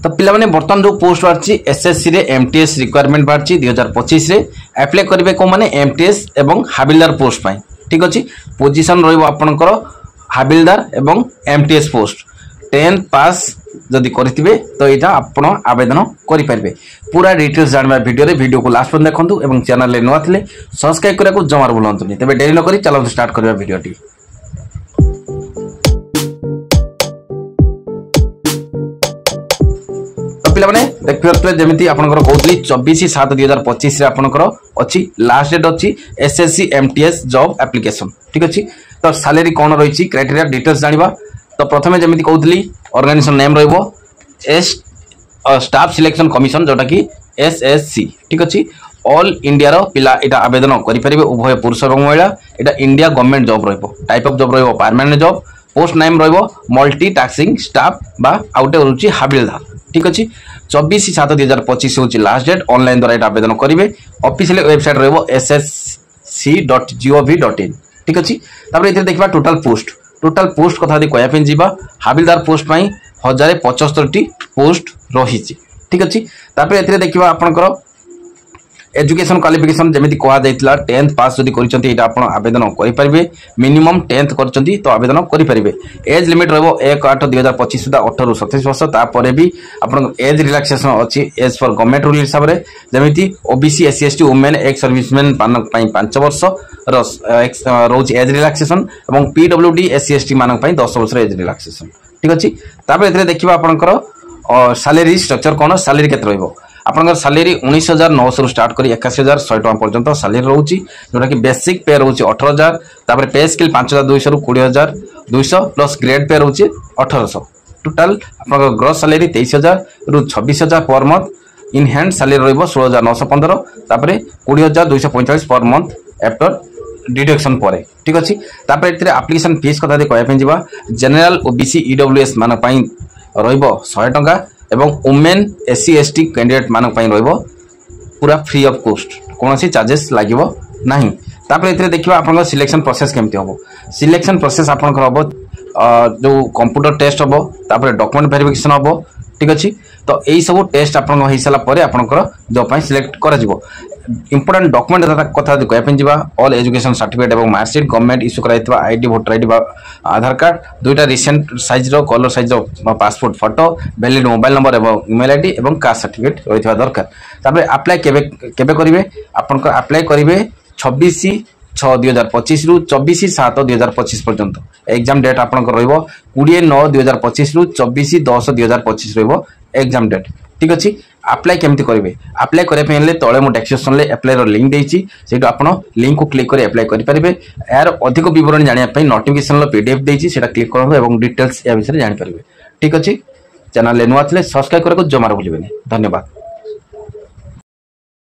तो पिलाने बर्तमान जो पोस्ट बाहरी एसएससी रे एमटीएस रिक्वायरमेंट बाहरी 2025 रे अप्लाई करेंगे कौन मैंने एमटीएस एवं हाबिलदार पोस्ट पाई ठीक अच्छे पोजिशन रपर हाबिलदार एवं एमटीएस पोस्ट 10th पास जदि करेंगे तो यहाँ आप आवेदन करेंगे पूरा डिटेल्स जानवा वीडियो को लास्ट पर्यंत देखूँ और चैनल नुआ थे सब्सक्राइब करने को जमार भूलतुनि तेज डेरी नक चलते स्टार्ट करवा वीडियोटी। पिलाने देखिए जमी आपंकर कहती 24/7/2025 आपंकर अच्छी लास्ट डेट अच्छी एसएससी एमटीएस जॉब एप्लिकेशन ठीक अच्छे तो सैलरी कौन रही क्राइटेरिया डिटेल्स जाना तो प्रथम जमी कहती ऑर्गेनाइजेशन नेम रस स्टाफ सिलेक्शन कमिशन जोटा कि एसएससी ठीक अच्छे ऑल इंडिया रो पिला एटा आवेदन करेंगे उभय पुरुष और महिला एटा India government job type of job permanent job post name multi tasking staff बा आउटे रोचे हाबिलदार ठीक अच्छे 24/7/2025 हूँ लास्ट डेट ऑनलाइन द्वारा यहाँ आवेदन करेंगे ऑफिशियल वेबसाइट rsc.gov.in ठीक अच्छे ये देखा टोटाल पोस्ट कथा कहवाई जावा हाबिलदार पोस्ट 1075 पोस्ट रही ठीक अच्छे ये देखा आपंकर एजुकेशन क्वालिफिकेशन जमी कहुला 10th पास जदि कर आवेदन करेंगे मिनिमम 10th कर तो आवेदन करेंगे एज लिमिट रह1/8/2025 सुधा 18 ରୁ 37 वर्ष तापर भी आप एज रिलैक्सेशन अच्छी एज फॉर गवर्नमेंट रूल हिसाब से जमी OBC SC ST women ex serviceman 5 वर्ष रोज एज रिलैक्सेशन और पीडब्ल्यूडी एससी एसटी मान 10 वर्ष एज रिलैक्सेशन ठीक अच्छे देखा आपंकर सैलरी स्ट्रक्चर कौन सैलरी के आपंकर सैलरी 19,900 रु स्टार्ट कर 81,100 टका पर्यंत सैलरी रोचे जोटा कि बेसिक पे रोचे 18,000 तापर पे स्केल 5,200 रु 20,200 प्लस ग्रेड पे रोचे 1,800 टोटाल आपंकर ग्रॉस सैलरी 23,000 रु 26,000 per month in hand salary रहिबो 16,915 तापर 20,245 पर मंथ आफ्टर डिडक्शन पर ठीक अच्छे एप्लिकेशन फीस कथा कहवाई जावा जनरल ओबीसी ईडब्ल्यूएस मान रहिबो 100 टका एवं वुमेन एससी एसटी कैंडिडेट मान पूरा फ्री ऑफ कॉस्ट कौन सी चार्जेस लगे ना ये देखा आप सिलेक्शन प्रोसेस केमती हम सिलेक्शन प्रोसेस आपंकर हम जो कंप्यूटर टेस्ट हम तापर डॉक्यूमेंट वेरिफिकेशन हम ठीक अच्छे तो यही सब टेस्ट आप सारापर आपंकर जॉब सिलेक्ट कर इंपोर्टेंट डॉक्यूमेंट कथा कहवाई जावा ऑल एजुकेशन सर्टिफिकेट और मार्कशीट गवर्नमेंट इश्यू कराइथिबा ID voter ID Aadhaar card दुईटा रिसेंट साइज रो कलर साइज रो passport photo valid mobile number और ईमेल आईडी और कास्ट सर्टिफिकेट रही दरकार तापर अप्लाई केबे करेंगे आपंकर अप्लाई करेंगे 26/6/2025 रु 24/7/2025 पर्यंत एग्जाम डेट आपंकर रहिबो 20/9/2025 रु 24/10/2025 रहिबो एग्जाम डेट ठीक अच्छे अप्लाई केमती करेंगे अप्लाई करने तले मुझे डेस्क्रिप्शन में अप्लाई लिंक देती से आप लिंक को क्लिक कर अप्लाई करेंगे यार अधिक विवरण जानापी नोटिफिकेशन पीडीएफ देती क्लिक करूँ और डिटेल्स या विषय जानीपर ठीक अच्छे चैनल नुआ थे सब्सक्राइब करने को जमार भूलें धन्यवाद।